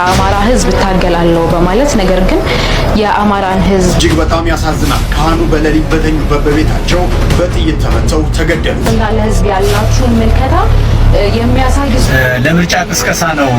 ለአማራ ህዝብ እታገላለሁ በማለት ነገር ግን የአማራን ህዝብ እጅግ በጣም ያሳዝናል። ካህኑ በሌሊት በተኙበት በቤታቸው በጥይት ተመተው ተገደሉ። እንዳለ ህዝብ ያላችሁ ምልከታ የሚያሳይ ለምርጫ ቅስቀሳ ነው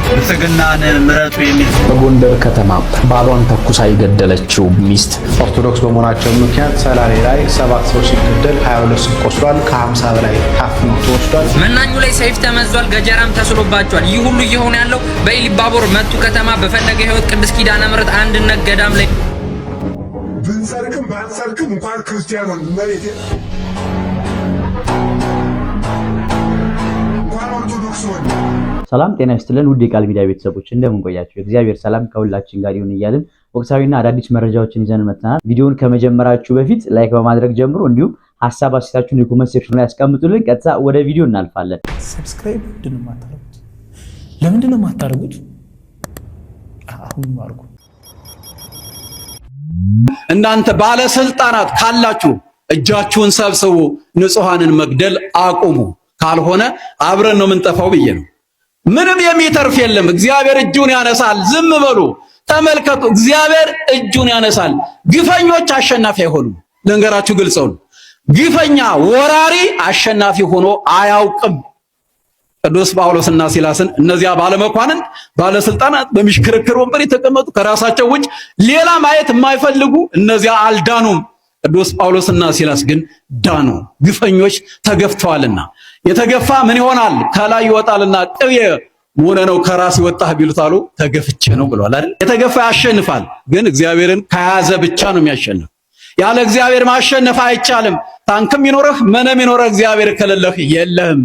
ብልጽግናን ምረጡ የሚል። በጎንደር ከተማ ባሏን ተኩሳ የገደለችው ሚስት ኦርቶዶክስ በመሆናቸው ምክንያት ሰላሌ ላይ 7 ሰው ሲገደል 22 ሰው ቆስሏል። ከ50 በላይ ታፍኖ ተወስዷል። መናኙ ላይ ሰይፍ ተመዟል፣ ገጀራም ተስሎባቸዋል። ይህ ሁሉ እየሆነ ያለው በኢሊባቦር መቱ ከተማ በፈለገ ህይወት ቅድስት ኪዳነ ምሕረት አንድነት ገዳም ላይ ብንሰርቅም ባንሰርቅም እንኳን ክርስቲያን ወንድ መሬት ሰላም ጤና ይስጥልን ውድ የቃል ሚዲያ ቤተሰቦች እንደምን ቆያችሁ? እግዚአብሔር ሰላም ከሁላችን ጋር ይሁን እያልን ወቅታዊና አዳዲስ መረጃዎችን ይዘን መጥተናል። ቪዲዮውን ከመጀመራችሁ በፊት ላይክ በማድረግ ጀምሩ። እንዲሁም ሐሳብ አስተያየታችሁን የኮሜንት ሴክሽን ላይ ያስቀምጡልን። ቀጥታ ወደ ቪዲዮ እናልፋለን። ሰብስክራይብ ለምንድን ነው የማታደርጉት? አሁን ማርኩ። እናንተ ባለስልጣናት ካላችሁ እጃችሁን ሰብስቡ፣ ንጹሃንን መግደል አቁሙ። ካልሆነ አብረን ነው የምንጠፋው ብዬ ነው። ምንም የሚተርፍ የለም። እግዚአብሔር እጁን ያነሳል። ዝም በሉ፣ ተመልከቱ። እግዚአብሔር እጁን ያነሳል። ግፈኞች አሸናፊ አይሆኑም። ልንገራችሁ ግልጸው፣ ግፈኛ ወራሪ አሸናፊ ሆኖ አያውቅም። ቅዱስ ጳውሎስና ሲላስን እነዚያ ባለመኳንን ባለስልጣናት በሚሽከረከሩ ወንበር የተቀመጡ ከራሳቸው ውጭ ሌላ ማየት የማይፈልጉ እነዚያ አልዳኑም። ቅዱስ ጳውሎስና ሲላስ ግን ዳኑ። ግፈኞች ተገፍተዋልና የተገፋ ምን ይሆናል? ከላይ ይወጣልና ቅቤ ሆነ ነው ከራስ ይወጣህ ቢሉት አሉ ተገፍቼ ነው ብሏል አይደል? የተገፋ ያሸንፋል። ግን እግዚአብሔርን ከያዘ ብቻ ነው የሚያሸንፍ። ያለ እግዚአብሔር ማሸነፍ አይቻልም። ታንክም ይኖርህ ምንም ይኖርህ እግዚአብሔር ከሌለህ የለህም።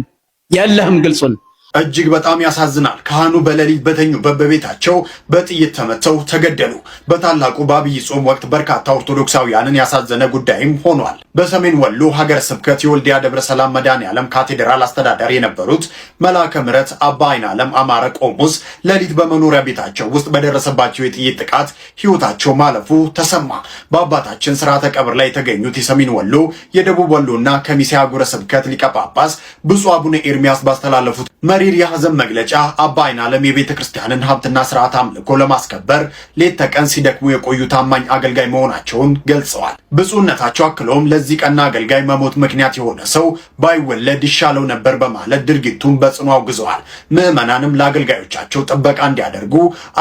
ግልጹን እጅግ በጣም ያሳዝናል። ካህኑ በሌሊት በተኙበት በቤታቸው በጥይት ተመተው ተገደሉ። በታላቁ በአብይ ጾም ወቅት በርካታ ኦርቶዶክሳውያንን ያሳዘነ ጉዳይም ሆኗል። በሰሜን ወሎ ሀገረ ስብከት የወልዲያ ደብረ ሰላም መድኃኔዓለም ካቴድራል አስተዳዳሪ የነበሩት መልአከ ምሕረት አባ አይናለም አማረ ቆሞስ ሌሊት በመኖሪያ ቤታቸው ውስጥ በደረሰባቸው የጥይት ጥቃት ሕይወታቸው ማለፉ ተሰማ። በአባታችን ስርዓተ ቀብር ላይ የተገኙት የሰሜን ወሎ የደቡብ ወሎና ከሚሴ ሀገረ ስብከት ሊቀ ጳጳስ ብፁዕ አቡነ ኤርሚያስ ባስተላለፉት መሪር የሐዘን መግለጫ አባ አይናለም የቤተ ክርስቲያንን ሀብትና ስርዓት አምልኮ ለማስከበር ሌት ተቀን ሲደክሙ የቆዩ ታማኝ አገልጋይ መሆናቸውን ገልጸዋል። ብፁዕነታቸው አክለውም ለዚህ ቀና አገልጋይ መሞት ምክንያት የሆነ ሰው ባይወለድ ይሻለው ነበር በማለት ድርጊቱን በጽኑ አውግዘዋል። ምዕመናንም ለአገልጋዮቻቸው ጥበቃ እንዲያደርጉ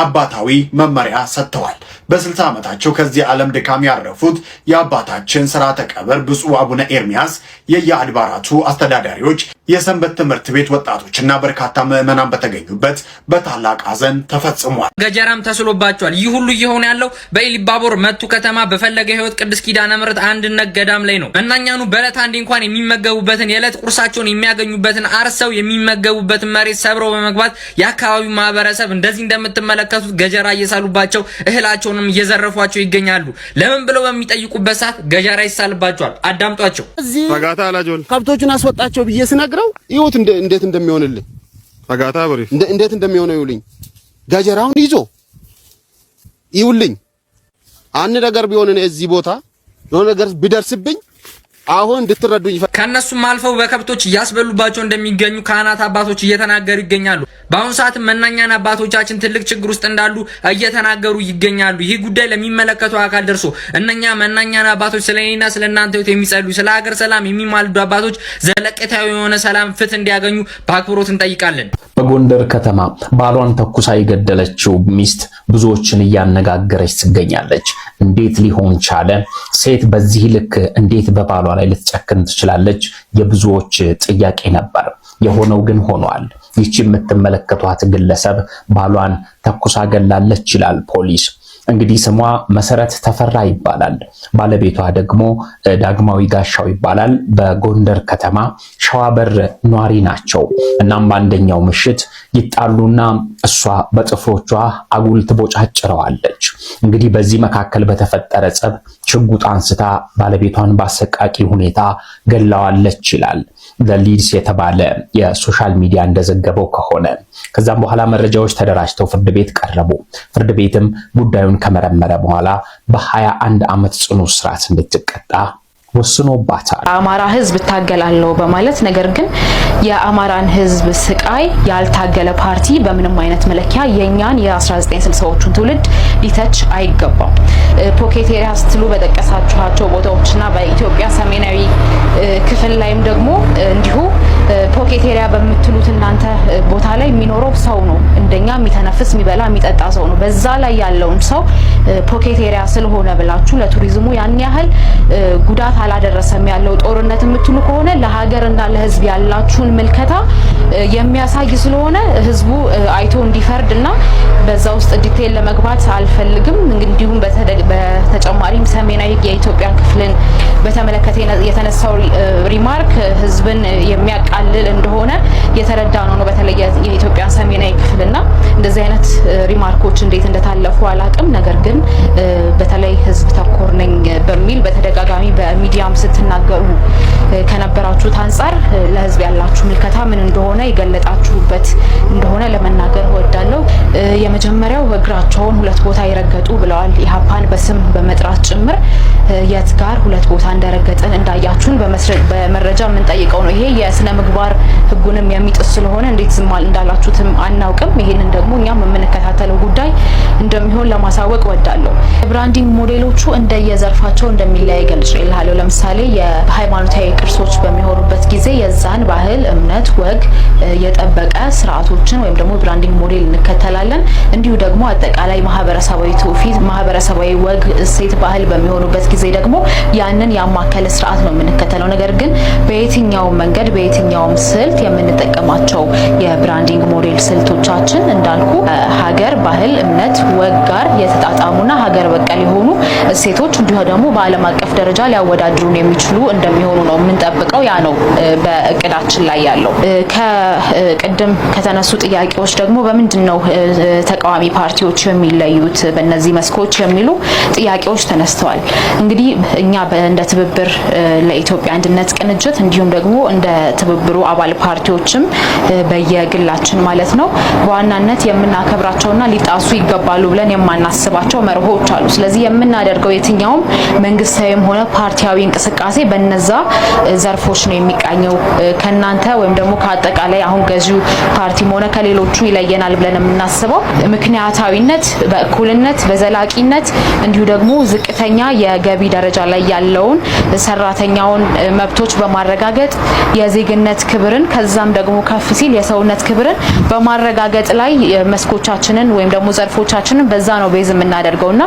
አባታዊ መመሪያ ሰጥተዋል። በ60 ዓመታቸው ከዚህ ዓለም ድካም ያረፉት የአባታችን ስርዓተ ቀብር ብፁዕ አቡነ ኤርሚያስ የየአድባራቱ አስተዳዳሪዎች፣ የሰንበት ትምህርት ቤት ወጣቶችና በርካታ ምዕመናን በተገኙበት በታላቅ ሐዘን ተፈጽሟል። ገጀራም ተስሎባቸዋል። ይህ ሁሉ እየሆነ ያለው በኢሊባቦር መቱ ከተማ በፈለገ ህይወት ቅድስት ኪዳነ ምሕረት አንድነት ገዳም ላይ ነው። መናኛኑ በዕለት አንዴ እንኳን የሚመገቡበትን የዕለት ቁርሳቸውን የሚያገኙበትን አርሰው የሚመገቡበትን መሬት ሰብረው በመግባት የአካባቢው ማህበረሰብ እንደዚህ እንደምትመለከቱት ገጀራ እየሳሉባቸው እህላቸውንም እየዘረፏቸው ይገኛሉ። ለምን ብለው በሚጠይቁበት ሰዓት ገጀራ ይሳልባቸዋል። አዳምጧቸው። ከብቶቹን አስወጣቸው ብዬ ስነግረው ይሁት እንዴት እንደሚሆንልኝ እንዴት እንደሚሆነው ይውልኝ ገጀራውን ይዞ ይውልኝ። አንድ ነገር ቢሆን እዚህ ቦታ የሆነ ነገር ቢደርስብኝ አሁን እንድትረዱኝ ከነሱም አልፈው በከብቶች እያስበሉባቸው እንደሚገኙ ካህናት አባቶች እየተናገሩ ይገኛሉ። በአሁኑ ሰዓት መናኛን አባቶቻችን ትልቅ ችግር ውስጥ እንዳሉ እየተናገሩ ይገኛሉ። ይህ ጉዳይ ለሚመለከተው አካል ደርሶ እነኛ መናኛን አባቶች ስለኔና ስለናንተ ህይወት የሚጸልዩ ስለ ሀገር ሰላም የሚማልዱ አባቶች ዘለቄታዊ የሆነ ሰላም ፍትህ እንዲያገኙ በአክብሮት እንጠይቃለን። በጎንደር ከተማ ባሏን ተኩሳ የገደለችው ሚስት ብዙዎችን እያነጋገረች ትገኛለች። እንዴት ሊሆን ቻለ? ሴት በዚህ ልክ እንዴት በባሏ ላይ ልትጨክን ትችላለች? የብዙዎች ጥያቄ ነበር። የሆነው ግን ሆኗል። ይህች የምትመለከቷት ግለሰብ ባሏን ተኩሳ ገላለች ይላል ፖሊስ። እንግዲህ ስሟ መሰረት ተፈራ ይባላል። ባለቤቷ ደግሞ ዳግማዊ ጋሻው ይባላል። በጎንደር ከተማ ሸዋበር ኗሪ ናቸው። እናም በአንደኛው ምሽት ይጣሉና እሷ በጥፍሮቿ አጉል ትቦጫጭረዋለች። እንግዲህ በዚህ መካከል በተፈጠረ ጸብ ሽጉጥ አንስታ ባለቤቷን በአሰቃቂ ሁኔታ ገላዋለች ይላል ለሊድስ የተባለ የሶሻል ሚዲያ እንደዘገበው ከሆነ። ከዛም በኋላ መረጃዎች ተደራጅተው ፍርድ ቤት ቀረቡ። ፍርድ ቤትም ጉዳዩን ከመረመረ በኋላ በ21 ዓመት ጽኑ እስራት እንድትቀጣ ወስኖባታል። አማራ ህዝብ ታገላለሁ በማለት ነገር ግን የአማራን ህዝብ ስቃይ ያልታገለ ፓርቲ በምንም አይነት መለኪያ የኛን የ1960ዎቹን ትውልድ ሊተች አይገባም። ፖኬት ኤሪያ ስትሉ በጠቀሳችኋቸው ቦታዎችና በኢትዮጵያ ሰሜናዊ ክፍል ላይም ደግሞ እንዲሁ ፖኬት ኤሪያ በምትሉት እናንተ ቦታ ላይ የሚኖረው ሰው ነው። እንደኛ የሚተነፍስ የሚበላ የሚጠጣ ሰው ነው። በዛ ላይ ያለውን ሰው ፖኬት ኤሪያ ስለሆነ ብላችሁ ለቱሪዝሙ ያን ያህል ጉዳት አላደረሰም ያለው ጦርነት የምትሉ ከሆነ ለሀገርና ለህዝብ ያላችሁን ምልከታ የሚያሳይ ስለሆነ ህዝቡ አይቶ እንዲፈርድና በዛ ውስጥ ዲቴል ለመግባት አልፈልግም። እንዲሁም በተጨማሪም ሰሜናዊ የኢትዮጵያ ክፍልን በተመለከተ የተነሳው ሪማርክ ህዝብን የሚያቃልል እንደሆነ የተረዳ ነው። በተለይ የኢትዮጵያ ሰሜናዊ ክፍልና እንደዚህ አይነት ሪማርኮች እንዴት እንደታለፉ አላቅም። ነገር ግን በተለይ ህዝብ ተኮር ነኝ በሚል በተደጋጋሚ በሚዲያም ስትናገሩ ከነበራችሁት አንፃር ለህዝብ ያላችሁ ምልከታ ምን እንደሆነ የገለጣችሁበት እንደሆነ ለመናገር እወዳለሁ። የመጀመሪያው እግራቸውን ሁለት ቦታ ይረገጡ ብለዋል። ኢሃፓን በስም በመጥራት ጭምር የት ጋር ሁለት ቦታ እንደረገጥን እንዳያችሁን በመረጃ የምንጠይቀው ነው። ይሄ የስነ ምግባር ህጉንም የሚጥስ ስለሆነ እንዴት ዝም እንዳላችሁትም አናውቅም። ይሄንን ደግሞ እኛም የምንከታተለው ጉዳይ እንደሚሆን ለማሳወቅ እወዳለሁ። ብራንዲንግ ሞዴሎቹ እንደየዘርፋቸው እንደሚለያይ ገልጬልሃለሁ። ለምሳሌ የሃይማኖታዊ ቅርሶች በሚሆኑበት ጊዜ የዛን ባህል፣ እምነት፣ ወግ የጠበቀ ስርዓቶችን ወይም ደግሞ ብራንዲንግ ሞዴል እንከተላለን። እንዲሁ ደግሞ አጠቃላይ ማህበረሰባዊ ትውፊት፣ ማህበረሰባዊ ወግ፣ እሴት፣ ባህል በሚሆኑበት ጊዜ ደግሞ ያንን ያማከለ ስርዓት ነው የምንከተለው። ነገር ግን በየትኛውም መንገድ በየትኛውም ስልት የምንጠቀማቸው የብራንዲንግ ሞዴል ስልቶቻችን እንዳልኩ ሀገር፣ ባህል፣ እምነት፣ ወግ ጋር የተጣጣሙና ሀገር በቀል የሆኑ እሴቶች እንዲሁ ደግሞ በዓለም አቀፍ ደረጃ ሊያወዳድሩን የሚችሉ እንደሚሆኑ ነው የምንጠብቀው። ያ ነው በእቅዳችን ላይ ያለው። ከቅድም ከተነሱ ጥያቄዎች ደግሞ በምንድነው ተቃዋሚ ፓርቲዎች የሚለዩት በእነዚህ መስኮች የሚሉ ጥያቄዎች ተነስተዋል። እንግዲህ እኛ እንደ ትብብር ለኢትዮጵያ አንድነት ቅንጅት እንዲሁም ደግሞ እንደ ትብብሩ አባል ፓርቲዎችም በየግላችን ማለት ነው በዋናነት የምናከብራቸውና ሊጣሱ ይገባሉ ብለን የማናስባቸው መርሆች አሉ። ስለዚህ የምናደርገው የትኛውም መንግስታዊም ሆነ ፓርቲያዊ እንቅስቃሴ በነዛ ዘርፎች ነው የሚቃኘው። ከናንተ ወይም ደግሞ ከአጠቃላይ አሁን ገዢው ፓርቲም ሆነ ከሌሎቹ ይለየናል ብለን የምናስበው ምክንያታዊነት፣ በእኩልነት፣ በዘላቂነት እንዲሁ ደግሞ ዝቅተኛ የገቢ ደረጃ ላይ ያለውን ሰራተኛውን መብቶች በማረጋገጥ የዜግነት ክብርን ከዛም ደግሞ ከፍ ሲል የሰውነት ክብርን በማረጋገጥ ላይ መስኮቻችንን ወይም ደግሞ ዘርፎቻችንን በዛ ነው ቤዝ የምናደርገውና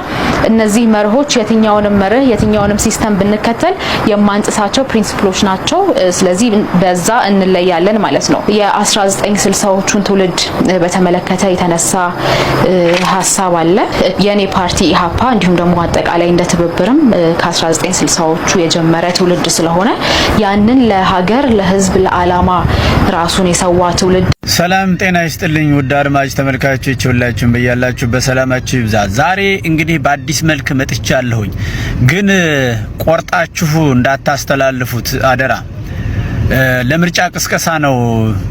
እነዚህ መርሆች የትኛውንም መርህ የትኛውንም ሲስተም ብንከተል የማንጥሳቸው ፕሪንሲፕሎች ናቸው። ስለዚህ በዛ እንለያለን ማለት ነው። የ1960ዎቹን ትውልድ በተመለከተ የተነሳ ሀሳብ አለ። የኔ ፓርቲ ኢሃፓ እንዲሁም ደግሞ አጠቃላይ እንደ ትብብርም ከ1960ዎቹ የጀመረ ትውልድ ስለሆነ ያንን ለሀገር፣ ለህዝብ፣ ለዓላማ ራሱን የሰዋ ትውልድ። ሰላም ጤና ይስጥልኝ ውድ አድማጭ ተመልካቾች ሁላችሁም በያላችሁ በሰላማችሁ ይብዛ። ዛሬ እንግዲህ በአዲስ መልክ መጥቻለሁኝ፣ ግን ቆርጣችሁ እንዳታስተላልፉት አደራ። ለምርጫ ቅስቀሳ ነው።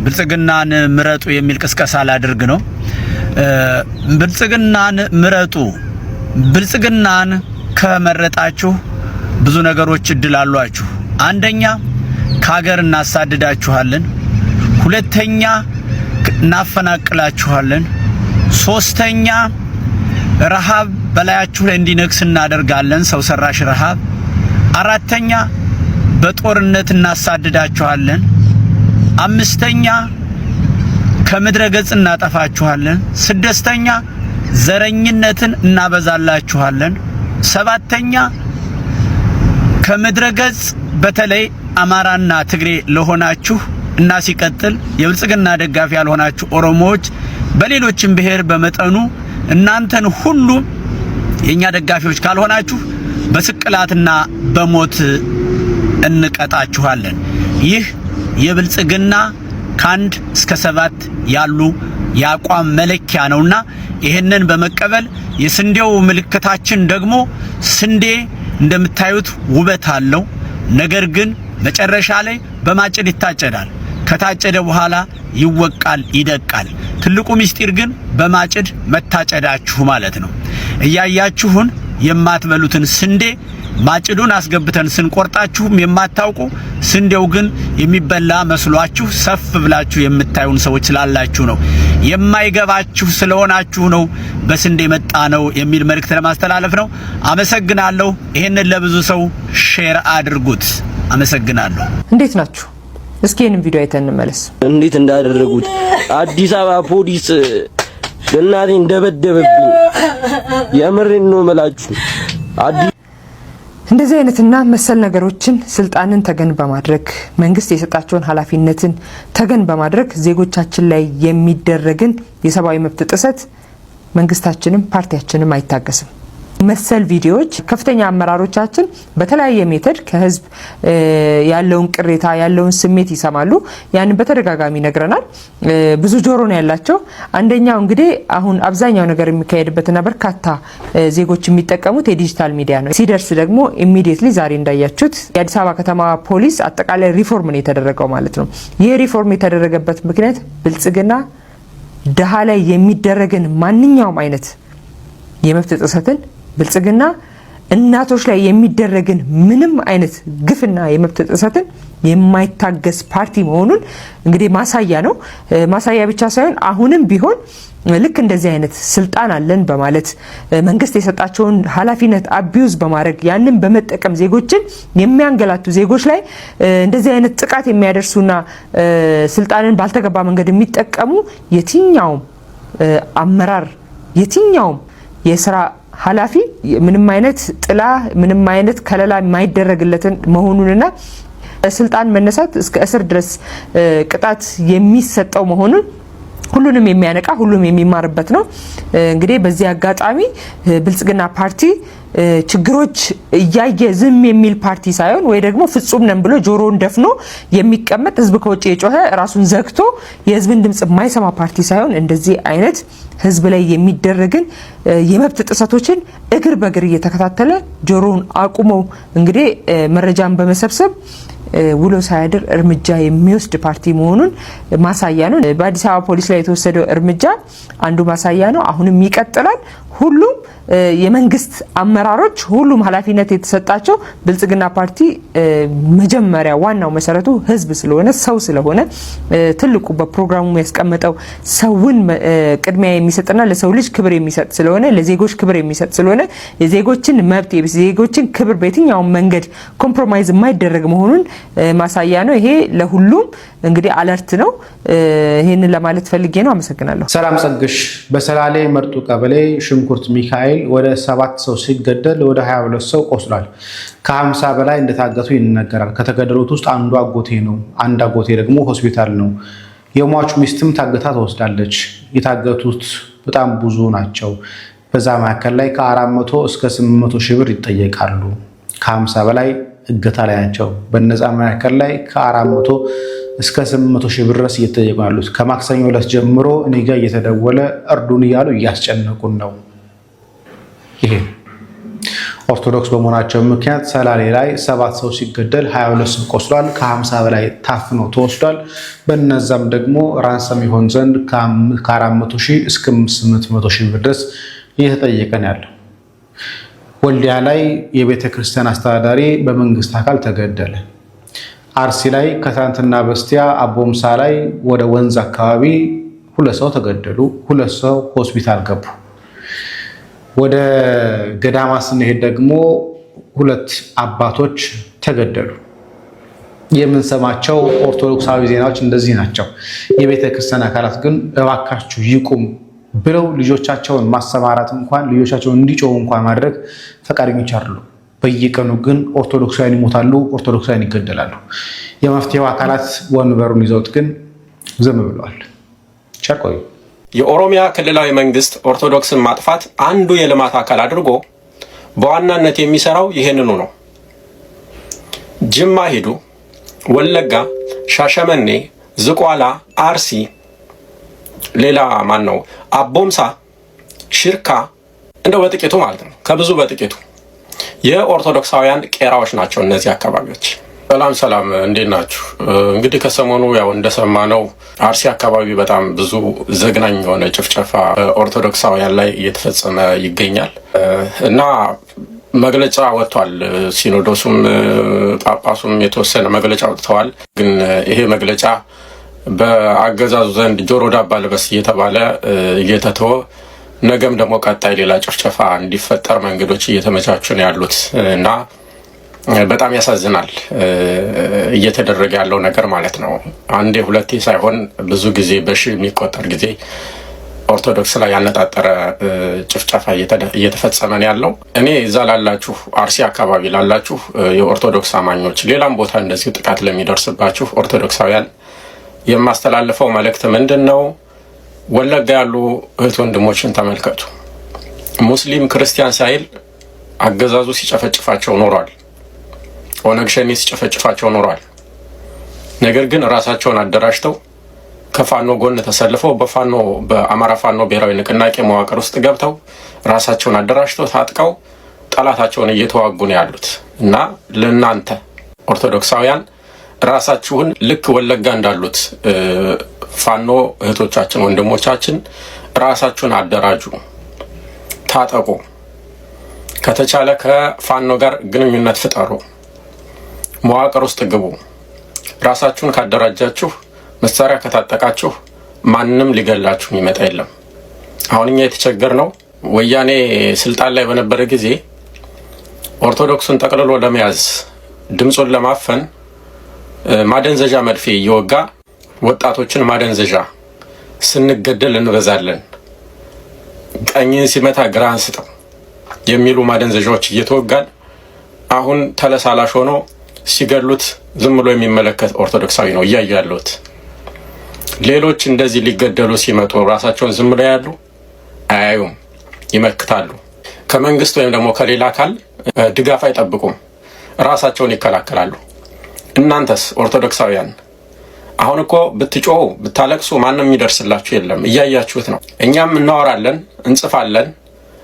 ብልጽግናን ምረጡ የሚል ቅስቀሳ ላድርግ ነው። ብልጽግናን ምረጡ። ብልጽግናን ከመረጣችሁ ብዙ ነገሮች እድል አሏችሁ። አንደኛ ከሀገር እናሳድዳችኋለን፣ ሁለተኛ እናፈናቅላችኋለን፣ ሶስተኛ ረሃብ በላያችሁ ላይ እንዲነግስ እናደርጋለን፣ ሰው ሰራሽ ረሃብ፣ አራተኛ በጦርነት እናሳድዳችኋለን፣ አምስተኛ ከምድረ ገጽ እናጠፋችኋለን፣ ስድስተኛ ዘረኝነትን እናበዛላችኋለን፣ ሰባተኛ ከምድረ ገጽ በተለይ አማራና ትግሬ ለሆናችሁ እና ሲቀጥል የብልጽግና ደጋፊ ያልሆናችሁ ኦሮሞዎች በሌሎችም ብሔር በመጠኑ እናንተን ሁሉ የኛ ደጋፊዎች ካልሆናችሁ በስቅላትና በሞት እንቀጣችኋለን። ይህ የብልጽግና ከአንድ እስከ 7 ያሉ የአቋም መለኪያ ነውና ይሄንን በመቀበል የስንዴው ምልክታችን ደግሞ ስንዴ እንደምታዩት ውበት አለው። ነገር ግን መጨረሻ ላይ በማጭድ ይታጨዳል። ከታጨደ በኋላ ይወቃል፣ ይደቃል። ትልቁ ምስጢር ግን በማጭድ መታጨዳችሁ ማለት ነው። እያያችሁን የማትበሉትን ስንዴ ማጭዱን አስገብተን ስንቆርጣችሁም የማታውቁ ስንዴው ግን የሚበላ መስሏችሁ ሰፍ ብላችሁ የምታዩን ሰዎች ስላላችሁ ነው። የማይገባችሁ ስለሆናችሁ ነው በስንዴ መጣ ነው የሚል መልእክት ለማስተላለፍ ነው። አመሰግናለሁ። ይሄንን ለብዙ ሰው ሼር አድርጉት። አመሰግናለሁ። እንዴት ናችሁ? እስኪ ይሄንን ቪዲዮ አይተን እንመለስ። እንዴት እንዳደረጉት አዲስ አበባ ፖሊስ እናቴ እንደበደበብኝ የምሬን ነው የምላችሁ። እንደዚህ አይነትና መሰል ነገሮችን ስልጣንን ተገን በማድረግ መንግስት የሰጣቸውን ኃላፊነትን ተገን በማድረግ ዜጎቻችን ላይ የሚደረግን የሰብአዊ መብት ጥሰት መንግስታችንም ፓርቲያችንም አይታገስም። መሰል ቪዲዮዎች ከፍተኛ አመራሮቻችን በተለያየ ሜተድ ከህዝብ ያለውን ቅሬታ ያለውን ስሜት ይሰማሉ። ያንን በተደጋጋሚ ነግረናል። ብዙ ጆሮ ነው ያላቸው። አንደኛው እንግዲህ አሁን አብዛኛው ነገር የሚካሄድበትና በርካታ ዜጎች የሚጠቀሙት የዲጂታል ሚዲያ ነው። ሲደርስ ደግሞ ኢሚዲየትሊ ዛሬ እንዳያችሁት የአዲስ አበባ ከተማ ፖሊስ አጠቃላይ ሪፎርም ነው የተደረገው ማለት ነው። ይህ ሪፎርም የተደረገበት ምክንያት ብልጽግና ደሃ ላይ የሚደረግን ማንኛውም አይነት የመብት ጥሰትን ብልጽግና እናቶች ላይ የሚደረግን ምንም አይነት ግፍና የመብት ጥሰትን የማይታገስ ፓርቲ መሆኑን እንግዲህ ማሳያ ነው። ማሳያ ብቻ ሳይሆን አሁንም ቢሆን ልክ እንደዚህ አይነት ስልጣን አለን በማለት መንግስት የሰጣቸውን ኃላፊነት አቢዩዝ በማድረግ ያንን በመጠቀም ዜጎችን የሚያንገላቱ ዜጎች ላይ እንደዚህ አይነት ጥቃት የሚያደርሱና ስልጣንን ባልተገባ መንገድ የሚጠቀሙ የትኛውም አመራር የትኛውም የስራ ኃላፊ ምንም አይነት ጥላ ምንም አይነት ከለላ የማይደረግለትን መሆኑንና ስልጣን መነሳት እስከ እስር ድረስ ቅጣት የሚሰጠው መሆኑን ሁሉንም የሚያነቃ ሁሉም የሚማርበት ነው። እንግዲህ በዚህ አጋጣሚ ብልጽግና ፓርቲ ችግሮች እያየ ዝም የሚል ፓርቲ ሳይሆን ወይ ደግሞ ፍጹም ነን ብሎ ጆሮውን ደፍኖ የሚቀመጥ ህዝብ ከውጭ የጮኸ ራሱን ዘግቶ የህዝብን ድምጽ የማይሰማ ፓርቲ ሳይሆን እንደዚህ አይነት ህዝብ ላይ የሚደረግን የመብት ጥሰቶችን እግር በእግር እየተከታተለ ጆሮውን አቁሞ እንግዲህ መረጃን በመሰብሰብ ውሎ ሳያድር እርምጃ የሚወስድ ፓርቲ መሆኑን ማሳያ ነው። በአዲስ አበባ ፖሊስ ላይ የተወሰደው እርምጃ አንዱ ማሳያ ነው። አሁንም ይቀጥላል። ሁሉም የመንግስት አመራሮች ሁሉም ኃላፊነት የተሰጣቸው ብልጽግና ፓርቲ መጀመሪያ ዋናው መሰረቱ ህዝብ ስለሆነ ሰው ስለሆነ ትልቁ በፕሮግራሙ ያስቀመጠው ሰውን ቅድሚያ የሚሰጥና ለሰው ልጅ ክብር የሚሰጥ ስለሆነ ለዜጎች ክብር የሚሰጥ ስለሆነ የዜጎችን መብት የዜጎችን ክብር በየትኛው መንገድ ኮምፕሮማይዝ የማይደረግ መሆኑን ማሳያ ነው። ይሄ ለሁሉም እንግዲህ አለርት ነው። ይሄንን ለማለት ፈልጌ ነው። አመሰግናለሁ። ሰላም ጸግሽ በሰላሌ መርጡ ቀበሌ ሽንኩርት ሚካኤል ወደ 7 ሰው ሲገደል ወደ 22 ሰው ቆስሏል። ከ50 በላይ እንደታገቱ ይነገራል። ከተገደሉት ውስጥ አንዱ አጎቴ ነው። አንድ አጎቴ ደግሞ ሆስፒታል ነው። የሟቹ ሚስትም ታግታ ተወስዳለች። የታገቱት በጣም ብዙ ናቸው። በዛ መካከል ላይ ከ400 እስከ 800 ሺህ ብር ይጠየቃሉ። ከ50 በላይ እገታ ላይ ናቸው። በነዛ መካከል ላይ ከ400 እስከ 800 ሺህ ብር ድረስ እየተጠየቁ ያሉት ከማክሰኞ ዕለት ጀምሮ እኔ ጋር እየተደወለ እርዱን እያሉ እያስጨነቁን ነው። ይሄ ኦርቶዶክስ በመሆናቸው ምክንያት ሰላሌ ላይ 7 ሰው ሲገደል 22 ሰው ቆስሏል። ከ50 በላይ ታፍኖ ተወስዷል። በነዛም ደግሞ ራንሰም ይሆን ዘንድ ከ400 ሺህ እስከ 800 ሺህ ብር ድረስ እየተጠየቀ ነው ያለው። ወልዲያ ላይ የቤተ ክርስቲያን አስተዳዳሪ በመንግስት አካል ተገደለ። አርሲ ላይ ከትናንትና በስቲያ አቦምሳ ላይ ወደ ወንዝ አካባቢ 2 ሰው ተገደሉ። 2 ሰው ሆስፒታል ገቡ። ወደ ገዳማ ስንሄድ ደግሞ 2 አባቶች ተገደሉ። የምንሰማቸው ኦርቶዶክሳዊ ዜናዎች እንደዚህ ናቸው። የቤተ ክርስቲያን አካላት ግን እባካችሁ ይቁም ብለው ልጆቻቸውን ማሰማራት እንኳን ልጆቻቸውን እንዲጮሁ እንኳን ማድረግ ፈቃደኞች አይደሉም። በየቀኑ ግን ኦርቶዶክሳውያን ይሞታሉ፣ ኦርቶዶክሳውያን ይገደላሉ። የመፍትሄው አካላት ወንበሩን ይዘውት ግን ዝም ብለዋል። ቸርቆዩ የኦሮሚያ ክልላዊ መንግስት ኦርቶዶክስን ማጥፋት አንዱ የልማት አካል አድርጎ በዋናነት የሚሰራው ይሄንኑ ነው። ጅማ ሂዱ፣ ወለጋ፣ ሻሸመኔ፣ ዝቋላ፣ አርሲ፣ ሌላ ማን ነው አቦምሳ፣ ሽርካ እንደው በጥቂቱ ማለት ነው። ከብዙ በጥቂቱ የኦርቶዶክሳውያን ቄራዎች ናቸው እነዚህ አካባቢዎች። ሰላም እንዴት ናችሁ? እንግዲህ ከሰሞኑ ያው እንደሰማነው አርሲ አካባቢ በጣም ብዙ ዘግናኝ የሆነ ጭፍጨፋ ኦርቶዶክሳውያን ላይ እየተፈጸመ ይገኛል እና መግለጫ ወጥቷል። ሲኖዶሱም ጳጳሱም የተወሰነ መግለጫ ወጥተዋል። ግን ይሄ መግለጫ በአገዛዙ ዘንድ ጆሮ ዳባ ልበስ እየተባለ እየተተወ ነገም ደግሞ ቀጣይ ሌላ ጭፍጨፋ እንዲፈጠር መንገዶች እየተመቻቹ ነው ያሉት እና በጣም ያሳዝናል እየተደረገ ያለው ነገር ማለት ነው። አንዴ ሁለቴ ሳይሆን ብዙ ጊዜ በሺህ የሚቆጠር ጊዜ ኦርቶዶክስ ላይ ያነጣጠረ ጭፍጨፋ እየተፈጸመ ነው ያለው። እኔ እዛ ላላችሁ አርሲ አካባቢ ላላችሁ የኦርቶዶክስ አማኞች፣ ሌላም ቦታ እንደዚሁ ጥቃት ለሚደርስባችሁ ኦርቶዶክሳውያን የማስተላልፈው መልእክት ምንድን ነው? ወለጋ ያሉ እህት ወንድሞችን ተመልከቱ። ሙስሊም ክርስቲያን ሳይል አገዛዙ ሲጨፈጭፋቸው ኖሯል። ኦነግ ሸኔ ሲጨፈጭፋቸው ኖሯል። ነገር ግን ራሳቸውን አደራጅተው ከፋኖ ጎን ተሰልፈው በአማራ ፋኖ ብሔራዊ ንቅናቄ መዋቅር ውስጥ ገብተው ራሳቸውን አደራጅተው ታጥቀው ጠላታቸውን እየተዋጉ ነው ያሉት እና ለእናንተ ኦርቶዶክሳውያን ራሳችሁን ልክ ወለጋ እንዳሉት ፋኖ እህቶቻችን ወንድሞቻችን ራሳችሁን አደራጁ፣ ታጠቁ፣ ከተቻለ ከፋኖ ጋር ግንኙነት ፍጠሩ፣ መዋቅር ውስጥ ግቡ። ራሳችሁን ካደራጃችሁ መሳሪያ ከታጠቃችሁ ማንም ሊገላችሁ የሚመጣ የለም። አሁን እኛ የተቸገርነው ወያኔ ስልጣን ላይ በነበረ ጊዜ ኦርቶዶክሱን ጠቅልሎ ለመያዝ ድምፁን ለማፈን ማደንዘዣ መድፌ እየወጋ ወጣቶችን ማደንዘዣ ስንገደል እንበዛለን፣ ቀኝን ሲመታ ግራህን ስጠው የሚሉ ማደንዘዣዎች እየተወጋን አሁን ተለሳላሽ ሆኖ ሲገሉት ዝም ብሎ የሚመለከት ኦርቶዶክሳዊ ነው እያዩ ያለሁት። ሌሎች እንደዚህ ሊገደሉ ሲመጡ ራሳቸውን ዝም ብለው ያሉ አያዩም፣ ይመክታሉ። ከመንግስት ወይም ደግሞ ከሌላ አካል ድጋፍ አይጠብቁም፣ ራሳቸውን ይከላከላሉ። እናንተስ ኦርቶዶክሳውያን አሁን እኮ ብትጮሁ ብታለቅሱ ማንም የሚደርስላችሁ የለም፣ እያያችሁት ነው። እኛም እናወራለን፣ እንጽፋለን፣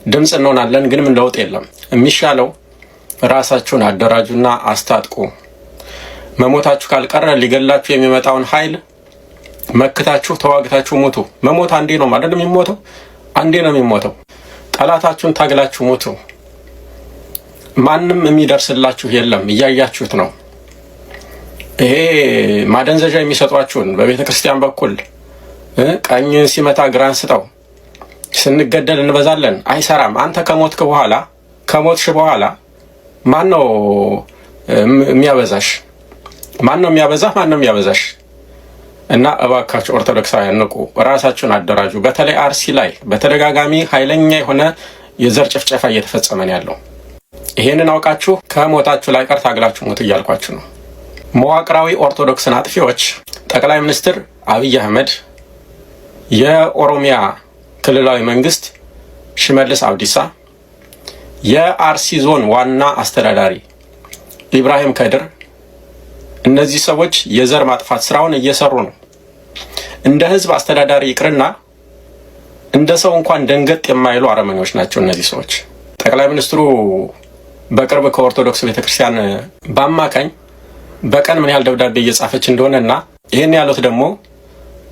ድምፅ እንሆናለን፣ ግን ምን ለውጥ የለም። የሚሻለው ራሳችሁን አደራጁና አስታጥቁ። መሞታችሁ ካልቀረ ሊገላችሁ የሚመጣውን ኃይል መክታችሁ ተዋግታችሁ ሙቱ። መሞት አንዴ ነው ማለት የሚሞተው፣ አንዴ ነው የሚሞተው። ጠላታችሁን ታግላችሁ ሙቱ። ማንም የሚደርስላችሁ የለም፣ እያያችሁት ነው። ይሄ ማደንዘዣ የሚሰጧችሁን በቤተ ክርስቲያን በኩል ቀኝ ሲመታ ግራን ስጠው፣ ስንገደል እንበዛለን አይሰራም። አንተ ከሞትሽ በኋላ ማን ነው የሚያበዛሽ? ማን ነው የሚያበዛሽ? እና እባካችሁ ኦርቶዶክሳውያን ንቁ፣ ራሳችሁን አደራጁ። በተለይ አርሲ ላይ በተደጋጋሚ ኃይለኛ የሆነ የዘር ጭፍጨፋ እየተፈጸመ ነው ያለው። ይሄንን አውቃችሁ ከሞታችሁ ላይ ቀር ታግላችሁ ሞት እያልኳችሁ ነው። መዋቅራዊ ኦርቶዶክስን አጥፊዎች ጠቅላይ ሚኒስትር አብይ አህመድ፣ የኦሮሚያ ክልላዊ መንግስት ሽመልስ አብዲሳ፣ የአርሲ ዞን ዋና አስተዳዳሪ ኢብራሂም ከድር፣ እነዚህ ሰዎች የዘር ማጥፋት ስራውን እየሰሩ ነው። እንደ ህዝብ አስተዳዳሪ ይቅርና እንደ ሰው እንኳን ደንገጥ የማይሉ አረመኔዎች ናቸው እነዚህ ሰዎች። ጠቅላይ ሚኒስትሩ በቅርብ ከኦርቶዶክስ ቤተክርስቲያን በአማካኝ በቀን ምን ያህል ደብዳቤ እየጻፈች እንደሆነና ይህን ያሉት ደግሞ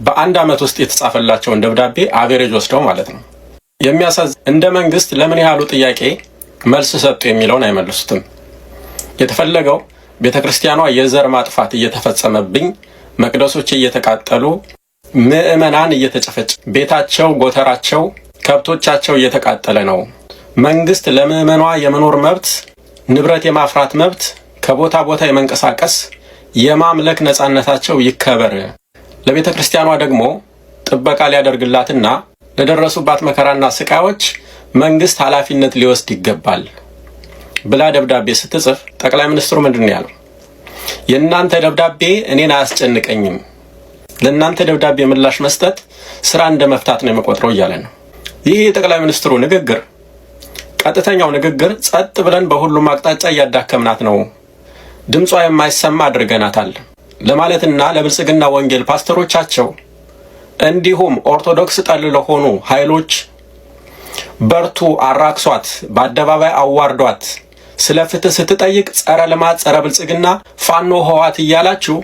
በአንድ ዓመት ውስጥ የተጻፈላቸውን ደብዳቤ አቬሬጅ ወስደው ማለት ነው። የሚያሳዝን እንደ መንግስት ለምን ያህሉ ጥያቄ መልስ ሰጡ የሚለውን አይመልሱትም። የተፈለገው ቤተክርስቲያኗ የዘር ማጥፋት እየተፈጸመብኝ፣ መቅደሶች እየተቃጠሉ፣ ምዕመናን እየተጨፈጨ፣ ቤታቸው፣ ጎተራቸው፣ ከብቶቻቸው እየተቃጠለ ነው። መንግስት ለምዕመኗ የመኖር መብት፣ ንብረት የማፍራት መብት፣ ከቦታ ቦታ የመንቀሳቀስ የማምለክ ነፃነታቸው ይከበር፣ ለቤተ ክርስቲያኗ ደግሞ ጥበቃ ሊያደርግላትና ለደረሱባት መከራና ስቃዮች መንግስት ኃላፊነት ሊወስድ ይገባል ብላ ደብዳቤ ስትጽፍ ጠቅላይ ሚኒስትሩ ምንድን ነው ያለው? የእናንተ ደብዳቤ እኔን አያስጨንቀኝም፣ ለእናንተ ደብዳቤ ምላሽ መስጠት ስራ እንደ መፍታት ነው የምቆጥረው እያለ ነው። ይህ የጠቅላይ ሚኒስትሩ ንግግር፣ ቀጥተኛው ንግግር ጸጥ ብለን በሁሉም አቅጣጫ እያዳከምናት ነው፣ ድምጿ የማይሰማ አድርገናታል ለማለትና ለብልጽግና ወንጌል ፓስተሮቻቸው እንዲሁም ኦርቶዶክስ ጠል ለሆኑ ኃይሎች በርቱ፣ አራክሷት፣ በአደባባይ አዋርዷት፣ ስለ ፍትህ ስትጠይቅ ጸረ ልማት፣ ጸረ ብልጽግና፣ ፋኖ፣ ህዋት እያላችሁ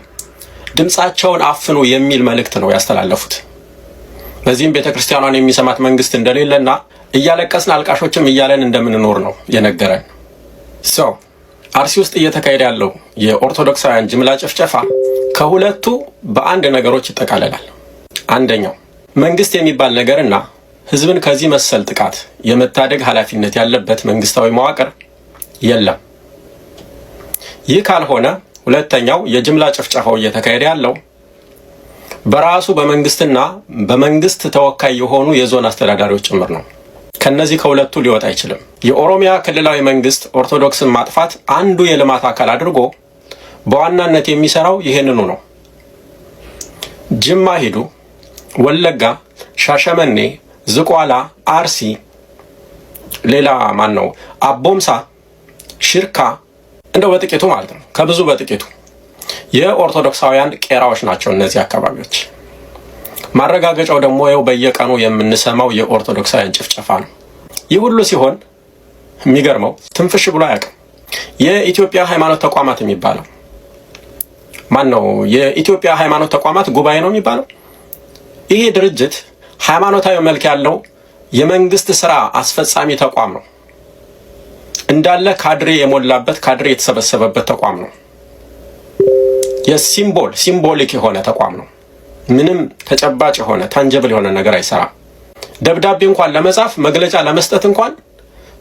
ድምፃቸውን አፍኑ የሚል መልእክት ነው ያስተላለፉት። በዚህም ቤተክርስቲያኗን የሚሰማት መንግስት እንደሌለና እያለቀስን አልቃሾችም እያለን እንደምንኖር ነው የነገረን። አርሲ ውስጥ እየተካሄደ ያለው የኦርቶዶክሳውያን ጅምላ ጭፍጨፋ ከሁለቱ በአንድ ነገሮች ይጠቃለላል። አንደኛው መንግስት የሚባል ነገርና ህዝብን ከዚህ መሰል ጥቃት የመታደግ ኃላፊነት ያለበት መንግስታዊ መዋቅር የለም። ይህ ካልሆነ ሁለተኛው የጅምላ ጭፍጨፋው እየተካሄደ ያለው በራሱ በመንግስትና በመንግስት ተወካይ የሆኑ የዞን አስተዳዳሪዎች ጭምር ነው። ከነዚህ ከሁለቱ ሊወጣ አይችልም። የኦሮሚያ ክልላዊ መንግስት ኦርቶዶክስን ማጥፋት አንዱ የልማት አካል አድርጎ በዋናነት የሚሰራው ይሄንኑ ነው። ጅማ ሂዱ፣ ወለጋ፣ ሻሸመኔ፣ ዝቋላ፣ አርሲ፣ ሌላ ማን ነው አቦምሳ፣ ሽርካ እንደው በጥቂቱ ማለት ነው። ከብዙ በጥቂቱ የኦርቶዶክሳውያን ቄራዎች ናቸው እነዚህ አካባቢዎች። ማረጋገጫው ደግሞ ያው በየቀኑ የምንሰማው የኦርቶዶክሳውያን ጭፍጨፋ ነው። ይህ ሁሉ ሲሆን የሚገርመው ትንፍሽ ብሎ አያውቅም። የኢትዮጵያ ሃይማኖት ተቋማት የሚባለው ማን ነው? የኢትዮጵያ ሃይማኖት ተቋማት ጉባኤ ነው የሚባለው። ይሄ ድርጅት ሃይማኖታዊ መልክ ያለው የመንግስት ስራ አስፈጻሚ ተቋም ነው። እንዳለ ካድሬ የሞላበት ካድሬ የተሰበሰበበት ተቋም ነው። ሲምቦሊክ የሆነ ተቋም ነው። ምንም ተጨባጭ የሆነ ታንጀብል የሆነ ነገር አይሰራም። ደብዳቤ እንኳን ለመጻፍ መግለጫ ለመስጠት እንኳን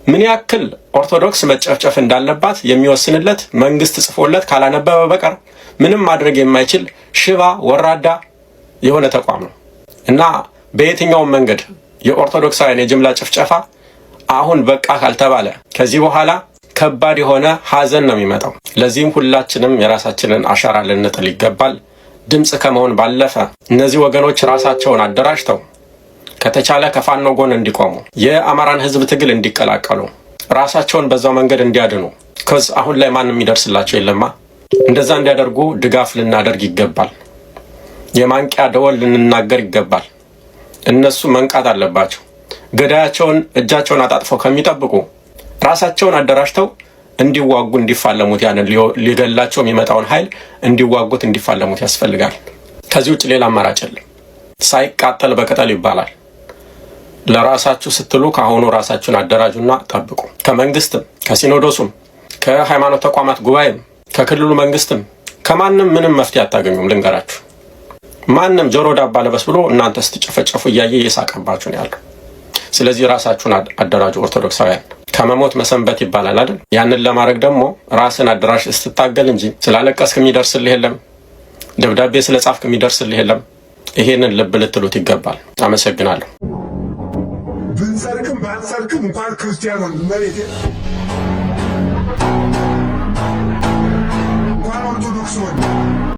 ምን ያክል ኦርቶዶክስ መጨፍጨፍ እንዳለባት የሚወስንለት መንግስት ጽፎለት ካላነበበ በቀር ምንም ማድረግ የማይችል ሽባ ወራዳ የሆነ ተቋም ነው እና በየትኛውም መንገድ የኦርቶዶክሳውያን የጅምላ ጭፍጨፋ አሁን በቃ ካልተባለ ከዚህ በኋላ ከባድ የሆነ ሀዘን ነው የሚመጣው። ለዚህም ሁላችንም የራሳችንን አሻራ ልንጥል ይገባል። ድምጽ ከመሆን ባለፈ እነዚህ ወገኖች ራሳቸውን አደራጅተው ከተቻለ ከፋኖ ጎን እንዲቆሙ፣ የአማራን ህዝብ ትግል እንዲቀላቀሉ፣ ራሳቸውን በዛው መንገድ እንዲያድኑ። ከዚ አሁን ላይ ማንም የሚደርስላቸው የለማ። እንደዛ እንዲያደርጉ ድጋፍ ልናደርግ ይገባል። የማንቂያ ደወል ልንናገር ይገባል። እነሱ መንቃት አለባቸው። ገዳያቸውን እጃቸውን አጣጥፈው ከሚጠብቁ ራሳቸውን አደራጅተው እንዲዋጉ እንዲፋለሙት፣ ያንን ሊገላቸው የሚመጣውን ኃይል እንዲዋጉት እንዲፋለሙት ያስፈልጋል። ከዚህ ውጭ ሌላ አማራጭ የለም። ሳይቃጠል በቅጠል ይባላል። ለራሳችሁ ስትሉ ካሁኑ ራሳችሁን አደራጁና ጠብቁ። ከመንግስትም ከሲኖዶሱም ከሃይማኖት ተቋማት ጉባኤም ከክልሉ መንግስትም ከማንም ምንም መፍትሄ አታገኙም። ልንገራችሁ፣ ማንም ጆሮ ዳባ ለበስ ብሎ እናንተ ስትጨፈጨፉ እያየ እየሳቀባችሁ ነው ያለው። ስለዚህ ራሳችሁን አደራጁ ኦርቶዶክሳውያን። ከመሞት መሰንበት ይባላል አይደል? ያንን ለማድረግ ደግሞ ራስን አደራጅ ስትታገል እንጂ ስላለቀስክ የሚደርስልህ የለም፣ ደብዳቤ ስለጻፍክ የሚደርስልህ የለም። ይሄንን ልብ ልትሉት ይገባል። አመሰግናለሁ። ብንሰርክም ባንሰርክም እንኳን ክርስቲያን መሬት እንኳን ኦርቶዶክስ